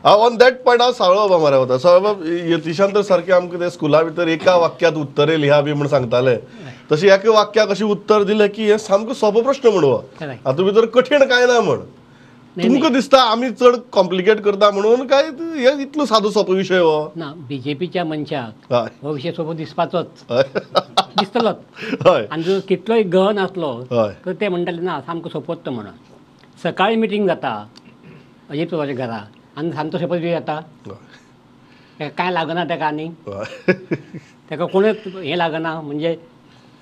On that point हांव साळोबा मरे वता. साळोबा यतीशान तर सारकें आमकां ते स्कुला भितर एका वाक्यात उत्तरे लिहा बी म्हण सांगताले, तशी एका वाक्याक अशी उत्तर दिलें की हे सामको सोंपो प्रश्न म्हणून हातूंत भितर कठीण कांय ना म्हण. तुमकां दिसता आमी चड कॉम्प्लिकेट करता म्हणून काय हे इतलो सादो सोंपो विशय हो ना? बीजेपीच्या मनशाक हय हो विशय सोबत दिसपाचोच हय दिसतलोच. हय आनी जर कितलोय गहन आसलो हय तर ते म्हणटाले ना सामको सोंपोत तो म्हणून. सकाळी मिटींग जाता अजित पवाराच्या घरा आनी सांजचो शपथ बी जाता. तेका काय लागना तेका आनी तेका कोणूच हें लागना म्हणजे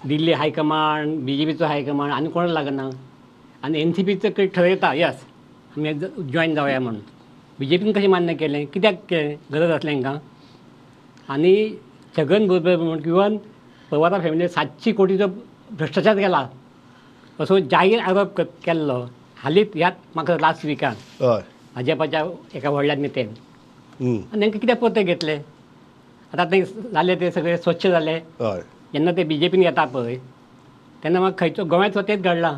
दिल्ली हायकमांड बीजेपीचो हायकमांड आनी कोणाक लागना. आनी एनसीपीचो काही ठरयता यस आमी जॉयन जावया म्हणून. बीजेपीन कशें मान्य केलें कित्याक केलें गरज आसलें हांकां. आनी छगन भुजबळ म्हणून इवन पवारा फॅमिली 700 कोटीचो भ्रश्टाचार केला असो जाहीर आरोप केल्लो हालींच ह्यात म्हाका लास्ट विकान हय भाजपाच्या एका व्हडल्या नेत्यान. हम्म. आनी तांकां कित्याक परते घेतले. आतां ते जाले ते सगळे स्वच्छ जाले. हय जेन्ना ते बीजेपीन येता पळय तेन्ना म्हाका खंयचो गोंयांत तेच घडला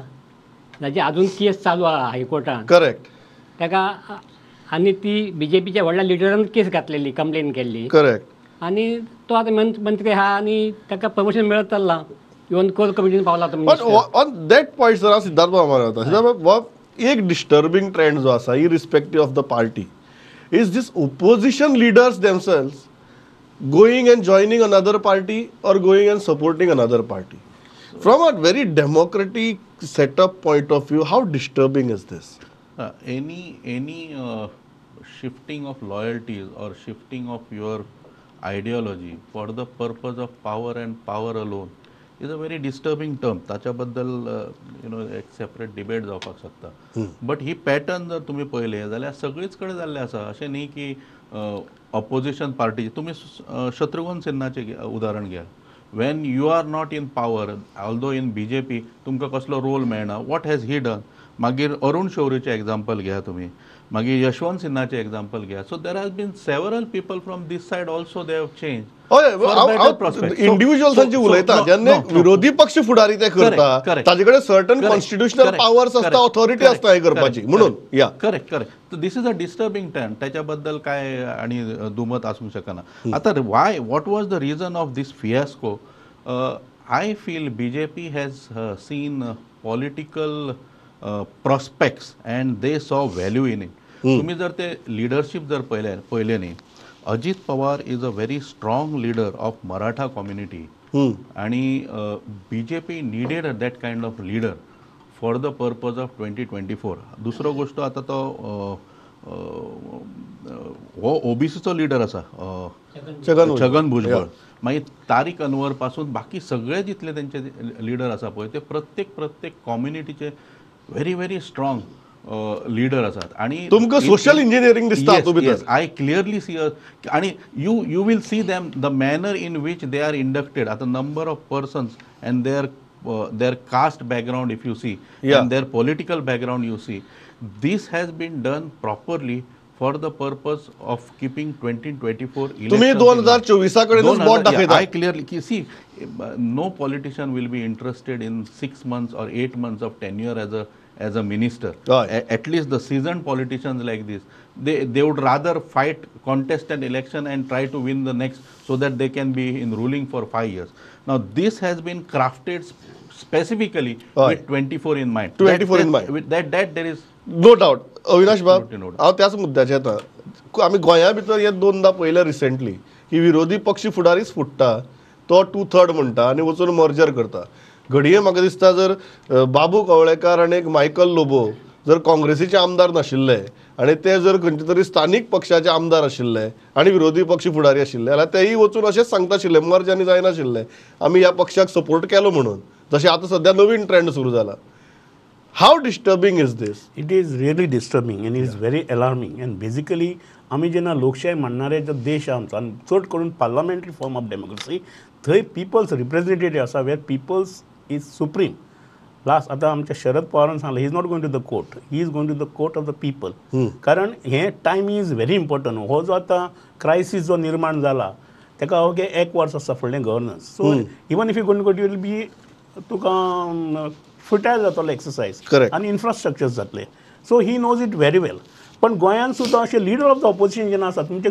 जाची अजून केस चालू आहा हायकोर्टान. करेक्ट ताका आनी ती बीजेपीच्या व्हडल्या लिडरान केस घातलेली कंप्लेन केल्ली. करेक्ट आनी तो आतां मंत्री आहा आनी ताका प्रमोशन मेळत चल्लां. इवन कोर कमिटीन पावला तो पण minister. On that point sir हांव सिद्धार्थ बाबा वता. सिद्धार्थ बाबा एक डिस्टर्बिंग ट्रेंड जो आसा irrespective of the party is this opposition leaders themselves going and joining another party or going and supporting another party. From a very democratic setup point of view, how disturbing is this? Any shifting of loyalties or shifting of your ideology for the purpose of power and power alone is a very disturbing term. ताच्याबद्दल एक separate debate जावपाक शकता. But he pattern जर तुम्ही पळयले जाल्यार सगळीच कडेन जाल्लें आसा. अशें न्ही की ऑपोजिशन पार्टी तुम्ही शत्रुघ्न सिन्हाचे उदाहरण घ्या. When you are not in power although in BJP तुमकां कसलो रोल मेळना. What has he done. मागीर अरुण शौरीचें एग्जाम्पल घ्या तुम्ही. मागीर यशवंत सिन्हाचें एग्जाम्पल घ्या. So there has been several people from this side also they have change. इंडिव्हिज्युअल्सांची उलयता जेन्ना विरोधी पक्ष फुडारी ते करता ताजे कडेन सर्टन कॉन्स्टिट्युशनल पावर्स आसता ऑथॉरिटी आसता हे करपाची म्हणून या correct correct. This is a disturbing turn. त्याच्याबद्दल काय आणि दुमत आसूंक शकना. आता why what was the reason of this fiasco. I feel BJP has seen political prospects and they saw value in it. तुम्ही जर ते लिडरशिप जर पहिले न्ही Ajit Pawar is a very strong leader of Maratha community आणि BJP needed that kind of leader for the purpose of 2024. दुसरो गोष्ट आता तो हो ओबीसीचो लीडर आसा छगन भुजबळ. मागीर तारीक अनवर पासून बाकी सगळे जितले तेंचे लीडर आसा पळय ते प्रत्येक कम्युनिटीचे व्हेरी व्हेरी स्ट्रॉंग लीडर आसात. आणि तुमकां सोशल इंजिनियरिंग दिसता हातूंत भितर. आय क्लियरली सी आणि you will see them the manner in which they are inducted. आता number of persons and their caste background if you see and their political background you see, this has been done properly for the purpose of keeping 2024 elections. तुम्ही 2024 कडेनच बोट दाखयता. I clearly see no politician will be interested in 6 months or 8 months of tenure as a minister. At least the seasoned politicians like this, they would rather fight, contest an election and try to win the next so that they can be in ruling for 5 years. Now this has been crafted specifically with 24 in mind. 24 in mind. With that there is no doubt. Avinash बाब हांव त्याच मुद्द्याचेर येता. आमी गोंया भितर हे दोनदा पळयलें रिसेंटली की विरोधी पक्ष फुडारीच फुट्टा तो 2/3 म्हणटा आनी वचून मर्जर करता. घडये म्हाका दिसता जर बाबू कवळेकार आनी एक मायकल लोबो जर काँग्रेसीचे आमदार नाशिल्ले आनी ते जर खंयचे तरी स्थानीक पक्षाचे आमदार आशिल्ले आनी विरोधी पक्ष फुडारी आशिल्ले जाल्यार तेही वचून अशेंच सांगता आशिल्ले मर्ज आनी जायनाशिल्ले आमी ह्या पक्षाक सपोर्ट केलो म्हणून. जशें आतां सद्या नवीन ट्रेंड सुरू जाला. How disturbing is this? It is really disturbing and it is very alarming. And basically, आमी जेन्ना लोकशाय म्हणणारे जो देश आमचो आनी चड करून पार्लमेंटरी फॉर्म ऑफ डेमोक्रेसी थंय पिपल्स रिप्रेझेंटेटिव्ह आसा वेर पिपल्स इज सुप्रीम. लास्ट आतां आमच्या शरद पवारान सांगलें he is not going to the court, he is going to the court of the people. कारण हे टायम इज व्हेरी इम्पॉर्टंट. हो जो आतां क्रायसीस जो निर्माण जाला ताका ओके 1 वर्स आसा फुडलें governance. So even if you going to will be तुका फुटायल जातलो एक्सरसायज आनी इन्फ्रास्ट्रक्चर्स जातले. So he knows it very well. पण गोंयांत सुद्दां अशे लिडर ऑफ द ऑपोजिशन जेन्ना आसा तुमचे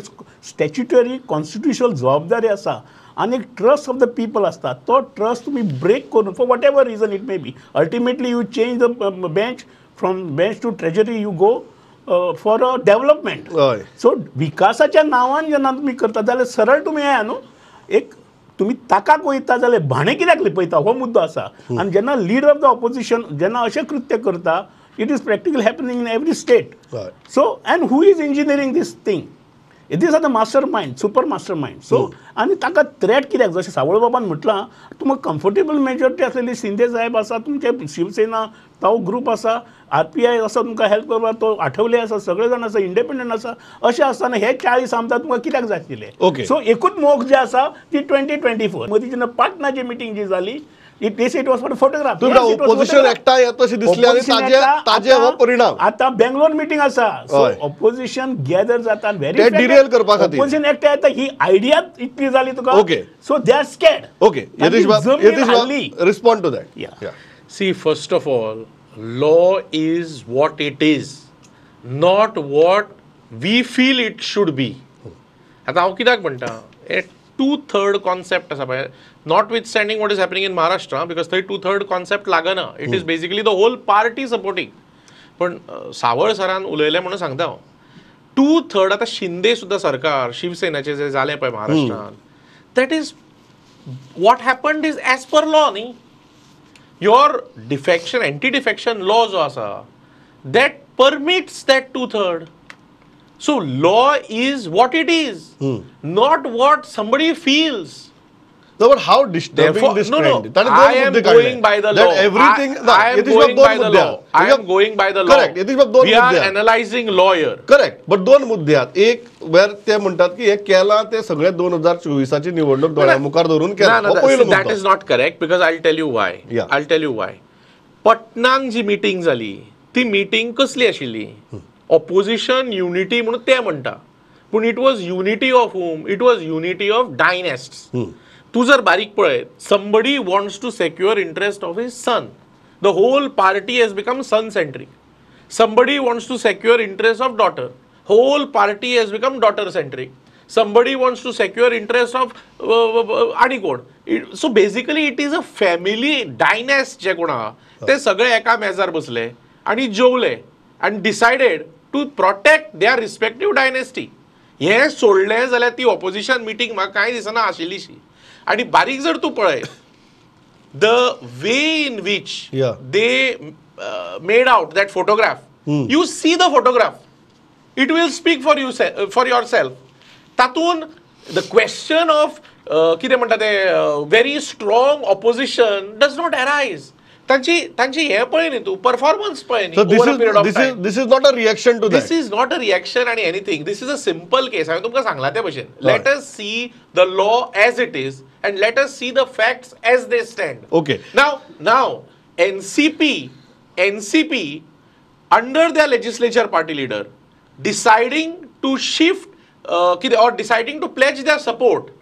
स्टॅच्युटरी कॉन्स्टिट्युशनल जबाबदारी आसा आनी एक ट्रस्ट ऑफ द पीपल आसता तो ट्रस्ट तुमी ब्रेक करून for whatever reason it may be ultimately you change the bench from bench to treasury you go for a development. So विकासाच्या नांवान जेन्ना तुमी करता जाल्यार सरळ तुमी हें न्हू एक तुमी ताकाक वयता जाल्यार भाणे कित्याक लिपयता हो मुद्दो आसा. आनी जेन्ना लिडर ऑफ द ऑपोजिशन जेन्ना अशें कृत्य करता it is practically happening in every state. So, and who is engineering this thing? These are the mastermind, super mastermind. So, आणि ताका थ्रेट कित्याक जशें सावळ बाबान म्हटलां तुमकां कम्फर्टेबल मेजॉरिटी आसलेली शिंदे साहेब आसा तुमचे शिवसेना तो ग्रूप आसा RPI आसा तुमकां हेल्प करपाक तो आठवले आसा सगळे जाण आसा इंडिपेंडंट आसा अशें आसतना हे 40 आमदार तुमकां कित्याक जाय आशिल्ले. सो एकूच मोख जी आसा ती 2024 मदीं जेन्ना पाटणाची मिटींग जी जाली it was for photograph. Opposition एकठांय येता अशें दिसलें आनी ताजे हो परिणाम. आतां बेंगलोर मिटींग आसा सो ऑपोजिशन गॅदर जाता व्हेरी डिरेल करपा खातीर ऑपोजिशन एकठांय येता ही आयडिया इतली जाली तुका. Okay so they are scared. Okay Yatish बाब respond to that. See, first of all, law is what it is, not what we feel it should be. आता हांव कित्याक म्हणटा हे 2/3 कॉन्सेप्ट आसा पळय notwithstanding what is happening in Maharashtra because थंय 2/3 concept लागना it is basically the whole party supporting. पण सावळ सरान उलयलें म्हणून सांगता हांव 2/3 आतां शिंदे सुद्दां सरकार शिवसेनेचें जें जालें पळय महाराष्ट्रान that is what happened is as per law न्ही. Your defection anti defection law जो आसा that permits that 2/3. So law is what it is, not what somebody feels. No, but how disturbing this trend? I am going by the law. Everything. I am going by the law. I am going by the law. Correct. We are analyzing lawyer. Correct. But दोन मुद्दे आहेत. एक वेर ते म्हणतात की हे केला ते सगळे 2024 ची निवडणूक डोळ्या मुखार धरून केला. That is not correct because I'll tell you why. I'll tell you why. पटनान जी मीटिंग जाली ती मीटिंग कसली आशिल्ली ऑपोजिशन युनिटी म्हणून ते म्हणटा पूण it was unity of home it was unity of dynasts. तूं जर बारीक पळयत somebody wants to secure interest of his son. The whole party has become son centric. Somebody wants to secure interest of daughter. Whole party has become daughter centric. Somebody wants to secure interest of आणि कोण. So basically it is a family dynasty जे कोण आहा ते सगळे एका मेजार बसले आणि जेवले and decided to protect their respective dynasty. हे सोडलें जाल्यार ती ऑपोजिशन मिटींग म्हाका कांय दिसना आशिल्लीशी. आनी बारीक जर तूं पळयत the way in which they made out that photograph you see the photograph it will speak for yourself. तातून द क्वेश्चन ऑफ कितें म्हणटा ते very strong opposition does not arise. तांची हे पळय न्ही तूं परफॉर्मन्स पळय न्ही over a period of time. This is not a reaction to that. This is not a reaction आणि anything. This is a simple case. हांवें तुमकां सांगला त्या भशेन let us see the law as it is and let us see the facts as they stand. Okay. Now NCP under their legislature party leader deciding to shift or deciding to pledge their support,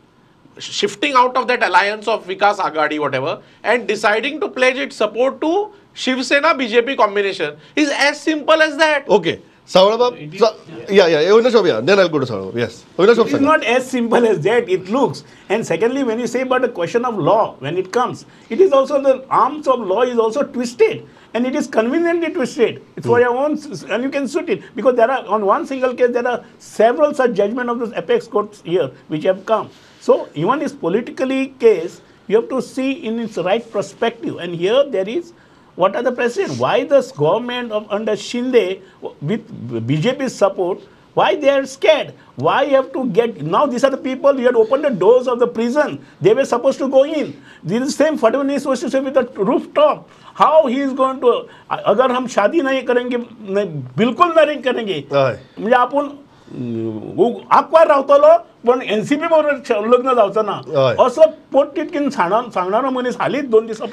shifting out of that alliance of Vikas Agadi whatever and deciding to pledge its support to Shiv Sena BJP combination is as simple as that. Okay. Saurabh, then I'll go to Saurabh. Yes. It is not as simple as that, it looks. And secondly, when you say about the question of law, when it comes, it is also the arms of law is also twisted. And it is conveniently twisted. It's for your own, and you can suit it. Because there are, on one single case, there are several such judgments of the apex courts here, which have come. So, even this politically case, you have to see in its right perspective. And here there is, what are the precedent? Why this government of under Shinde with BJP's support, why they are scared? Why you have to get, now these are the people, you had opened the doors of the prison. They were supposed to go in. This is the same Fadwani is supposed to say with the rooftop. How he is going to, अगर हम शादी नहीं करेंगे, बिल्कुल नहीं करेंगे, म्हणजे आपण आकवार रावतलो पण एनसीपी बरोबर लग्न जावचं ना असं पोट तितकीन सांगणारो मनीस हालींच 2 दिसां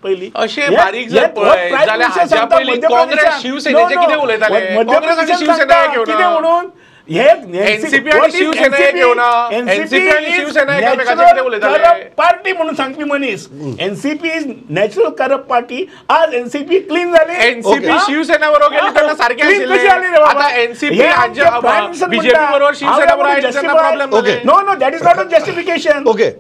पयलीं अशें बारीक जर पळय जाल्यार हाच्या पयलीं काँग्रेस शिवसेनेचे कितें उलयताले काँग्रेस आनी शिवसेना कितें म्हणून NCP आणि शिवसेना एक घेऊ ना. NCP आणि शिवसेना एकामेकाचे कितें उलयताले? पार्टी म्हणून सांगपी मनीस. NCP is natural corrupt party. आज एनसीपी क्लीन झाली. एनसीपी शिवसेना बरोबर गेली तेन्ना सारखे आशिल्ले. आता एनसीपी बीजेपी बरोबर शिवसेना बरोबर आयले तेन्ना problem know that is not a justification. Okay